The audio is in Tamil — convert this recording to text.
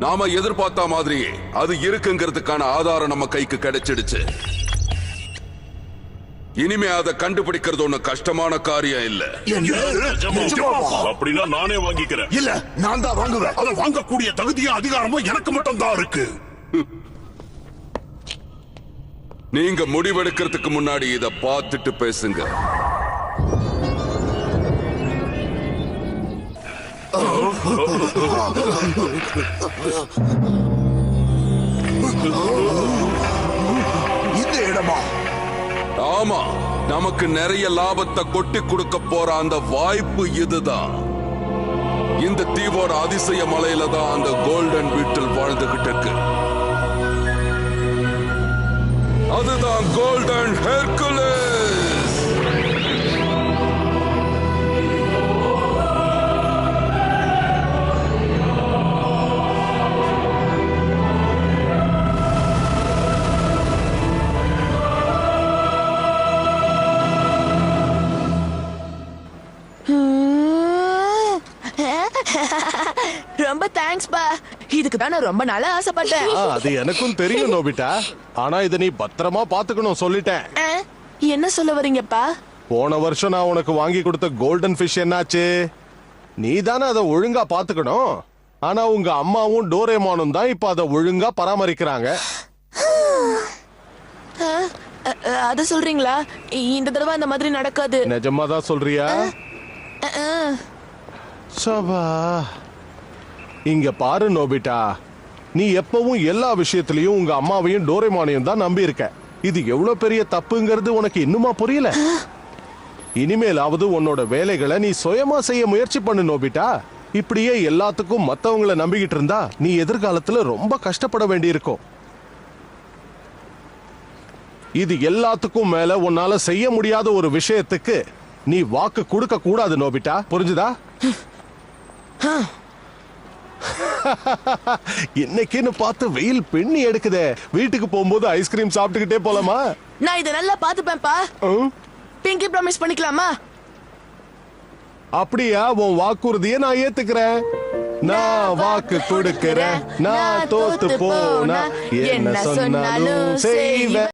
நாம எதிர்பார்த்த மாதிரியே அது இருக்குங்கிறதுக்கான ஆதாரம் நம்ம கைக்கு கிடைச்சிடுச்சு. இனிமே அதை கண்டுபிடிக்கிறது ஒண்ணு கஷ்டமான காரியம் இல்ல. அப்படின்னா நானே வாங்கிக்கிறேன். இல்ல, நான் தான் வாங்குவேன். அதை வாங்கக்கூடிய தகுதியும் அதிகாரமும் எனக்கு மட்டும் தான் இருக்கு. நீங்க முடிவெடுக்கிறதுக்கு முன்னாடி இத பார்த்துட்டு பேசுங்க. இந்த இடமா? ஆமா, நமக்கு நிறைய லாபத்தை கொட்டி கொடுக்க போற அந்த வாய்ப்பு இதுதான். இந்த தீவோட அதிசய மலையில தான் அந்த கோல்டன் பீட்டில் வாழ்ந்துகிட்டு இருக்கு. அதுதான் கோல்டன் ஹெர்குலஸ். ரொம்ப தேங்க்ஸ் பா. இதுக்கு தான் நான் ரொம்ப நாளா ஆசைப்பட்டேன். அது எனக்கும் தெரியும் நோபிட்டா. ஆனா இத நீ பத்திரமா பாத்துக்கணும் சொல்லிட்டேன். என்ன சொல்ல வரீங்கப்பா? போன வருஷம் நான் உனக்கு வாங்கி கொடுத்த கோல்டன் ஃபிஷ் என்னாச்சு? நீ தானே அதை ஒழுங்கா பாத்துக்கணும். ஆனா உங்க அம்மாவும் டோரேமானும் தான் இப்ப அதை ஒழுங்கா பராமரிக்கிறாங்க. அத சொல்றீங்களா? இந்த தடவை அந்த மாதிரி நடக்காது. நிஜமா தான் சொல்றியா? சபா, இங்க பாரு நோபிட்டா, நீ எப்பவும் எல்லா விஷயத்திலயும் உங்க அம்மாவையும் டோரேமானையும் தான் நம்பி இருக்க. இது எவ்வளவு பெரிய தப்புங்கிறது உனக்கு இன்னுமா புரியல? இனிமேலாவது உன்னோட வேலைகளை நீ சுயமா செய்ய முயற்சி பண்ணு நோபிட்டா. இப்படியே எல்லாத்துக்கும் மத்தவங்களை நம்பிக்கிட்டு இருந்தா நீ எதிர்காலத்துல ரொம்ப கஷ்டப்பட வேண்டியிருக்கும். இது எல்லாத்துக்கும் மேல உன்னால செய்ய முடியாத ஒரு விஷயத்துக்கு நீ வாக்கு கொடுக்க கூடாது நோபிட்டா, புரிஞ்சுதா? இன்னைக்குன்னு பார்த்து வெயில் பெண்ணி எடுக்குதே. வீட்டுக்கு போகும்போது ஐஸ்கிரீம் சாப்பிட்டுக்கிட்டே போலாமா? நான் இத நல்லா பாத்துப்பேன்ப்பா. பிங்கி ப்ராமிஸ் பண்ணிக்கலாமா? அப்படியா? உன் வாக்குறுதியை நான் ஏத்துக்கிறேன். நான் வாக்கு கொடுக்கிறேன். நான் தோத்து போனா என்ன சொன்னாலும் செய்வேன்.